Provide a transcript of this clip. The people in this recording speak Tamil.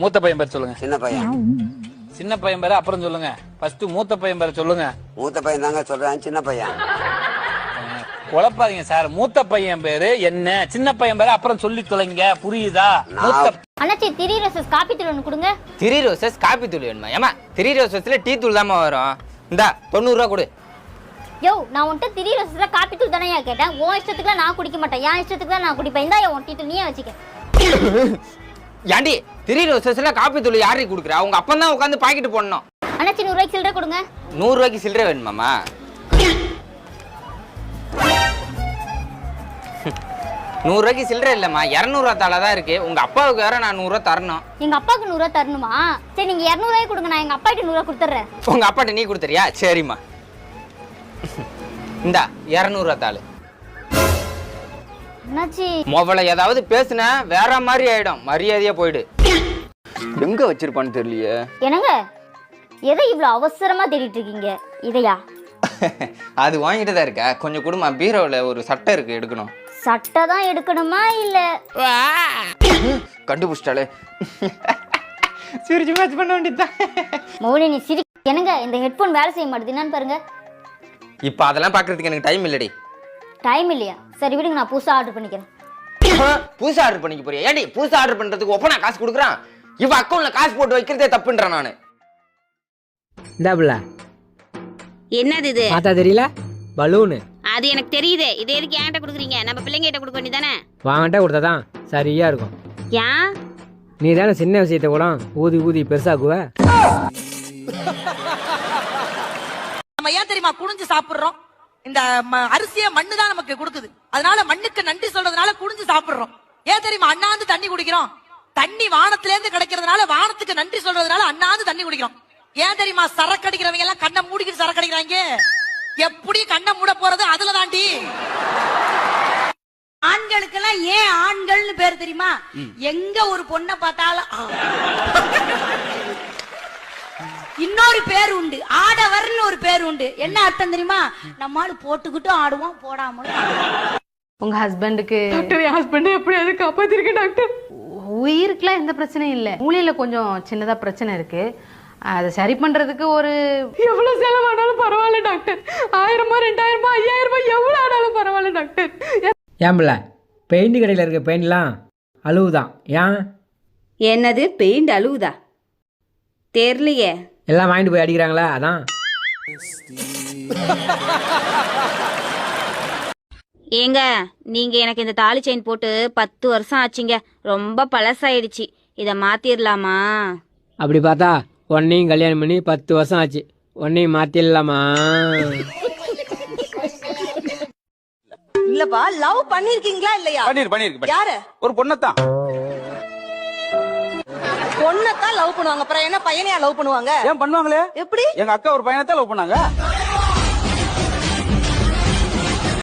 மூத்த பையன் பேர் சொல்லுங்க. சின்ன பையன். சின்ன பையன் பேரு அப்புறம் சொல்லுங்க. ஃபர்ஸ்ட் மூத்த பையன் பேர் சொல்லுங்க. மூத்த பையன் தாங்க சொல்றேன். சின்ன பையன் குழப்பாதீங்க சார். மூத்த பையன் பேரு என்ன, சின்ன பையன் பேரு அப்புறம் சொல்லி தொலைங்க. புரியுதா? அண்ணாச்சி 3 ரோசஸ் காபி தூள் ஒன்று கொடுங்க. 3 ரோசஸ் காபி தூள் வேணுமா? ஏமா 3 ரோசஸ்ல டீ தூள் தாமா வரும். இந்தா 90 ரூபா கொடு. யோ நான் உன்கிட்ட 3 ரோசஸ்ல காபி தூள் தானே கேட்டேன். உன் இஷ்டத்துக்குலாம் நான் குடிக்க மாட்டேன். என் இஷ்டத்துக்கு தான் நான் குடிப்பேன். இந்தா உன் டீ தூள் நீயே வச்சுக்க. ஏண்டி 3 ரோசஸ்ல காபி தூள் யாருக்கு கொடுக்குறா? அவங்க அப்பா தான் உட்காந்து பாக்கெட் போடணும். அண்ணாச்சி 100 ரூபாய்க்கு சில்லறை கொடுங்க. 100 ரூபாய்க்கு சில்லறை வேணுமாமா? 100 ரூபாய்க்கு சில்லறை இல்லம்மா, 200 ரூபா தாளா தான் இருக்கு. உங்க அப்பாவுக்கு வேற நான் 100 ரூபா தரணும். எங்க அப்பாவுக்கு 100 ரூபா தரணுமா? சரி நீங்க 200 ரூபாய் கொடுங்க, நான் எங்க அப்பாட்ட 100 ரூபா கொடுத்துறேன். உங்க அப்பாட்ட நீ கொடுத்துறியா? சரிம்மா. இந்தா 200 ரூபா தாளு. அண்ணாச்சி மொபைல ஏதாவது பேசுனா வேற மாதிரி ஆயிடும். மரியாதையா போயிடு. எங்க வச்சிருப்பான்னு தெரியலையே. என்னங்க எதை இவ்வளவு அவசரமா தேடிட்டு இருக்கீங்க? இதையா? அது வாங்கிட்டு தான் இருக்க. கொஞ்சம் குடுமா, பீரோல ஒரு சட்டை இருக்கு, எடுக்கணும். சட்டை தான் எடுக்கணுமா இல்ல? கண்டுபிடிச்சிட்டாலே. சிரிச்சு மேட்ச் பண்ண வேண்டியதுதான். மௌலி நீ சிரி. என்னங்க இந்த ஹெட்போன் வேலை செய்ய மாட்டேது, என்னன்னு பாருங்க. இப்ப அதெல்லாம் பாக்குறதுக்கு எனக்கு டைம் இல்லடி. டைம் இல்லையா? சரி விடுங்க, நான் புதுசா ஆர்டர் பண்ணிக்கிறேன். புதுசா ஆர்டர் பண்ணிக்க போறியா? ஏடி புதுசா ஆர்டர் பண்றதுக்கு ஒப்பனா காசு கொடுக்குறான். இவ அக்கௌண்ட்ல காசு போட்டு வைக்கிறதே தப்புன்றேன் நானு. இந்த புள்ள என்னது இது? பார்த்தா தெரியல, பலூனு. அது எனக்கு தெரியுது. இது எதுக்கு என்கிட்ட கொடுக்குறீங்க? நம்ம பிள்ளைங்க கிட்ட கொடுக்க வேண்டியதானே? வாங்கிட்ட கொடுத்தாதான் சரியா இருக்கும். ஏன்? நீ தானே சின்ன விஷயத்தை கூட ஊதி ஊதி பெருசாக்குவ. நம்ம ஏன் தெரியுமா குனிஞ்சு சாப்பிடுறோம்? இந்த அரிசிய மண்ணு தான் நமக்கு கொடுக்குது. அதனால மண்ணுக்கு நன்றி சொல்றதுனால குனிஞ்சு சாப்பிடுறோம். ஏன் தெரியுமா அண்ணாந்து தண்ணி குடிக்கிறோம்? தண்ணி வானத்துல இருந்து கிடைக்கிறதுனால வானத்துக்கு நன்றி சொல்றதுனால அண்ணாந்து தண்ணி குடிக்கிறோம். ஏன் தெரியுமா சரக்கு அடிக்கிறவங்க எல்லாம் கண்ணை மூடிக்கிட்டு சரக்கு அடிக்கிறாங்க? எப்படி கண்ணை மூட போறது? அதுல தாண்டி ஆண்களுக்கு எல்லாம் ஏன் ஆண்கள்னு பேர் தெரியுமா? எங்க ஒரு பொண்ணை பார்த்தாலும் இன்னொரு பேர் உண்டு, ஆடவர்னு ஒரு பேர் உண்டு. என்ன அர்த்தம் தெரியுமா? நம்மால போட்டுக்கிட்டு ஆடுவோம், போடாமலும். உங்க ஹஸ்பண்டுக்கு டாக்டர், என் ஹஸ்பண்ட் எப்படியாவது காப்பாத்திருக்கேன் டாக்டர். உயிருக்குலாம் எந்த பிரச்சனையும் இல்லை. மூளையில கொஞ்சம் சின்னதா பிரச்சனை இருக்கு. அதை சரி பண்றதுக்கு ஒரு எவ்வளவு செலவானாலும் பரவாயில்ல டாக்டர். 1000 2000 5000 எவ்வளவு ஆனாலும் பரவாயில்ல டாக்டர். ஏன் பிள்ள பெயிண்ட் கடையில் இருக்க பெயிண்ட்லாம் அழுவுதான். ஏன்? என்னது பெயிண்ட் அழுவுதா? தெரியலையே. எல்லாம் வாங்கிட்டு போய் அடிக்கிறாங்களா, அதான். ஏங்க நீங்க எனக்கு இந்த தாலி செயின் போட்டு 10 வருஷம் ஆச்சுங்க. ரொம்ப பழசாயிடுச்சு. இத மாத்திரலாமா? அப்படி பார்த்தா உன்னையும் கல்யாணம் பண்ணி 10 வருஷம் ஆச்சு. உன்னையும் மாத்திடலாமா? இல்லப்பா, லவ் பண்ணிருக்கீங்களா இல்லையா? பண்ணிருக்கு. யாரு? ஒரு பொண்ணத்தான். பொண்ணத்தான் லவ் பண்ணுவாங்க. அப்புறம் என்ன பையனையா லவ் பண்ணுவாங்க? ஏன் பண்ணுவாங்களே? எப்படி? எங்க அக்கா ஒரு பையனத்தான் லவ் பண்ணாங்க.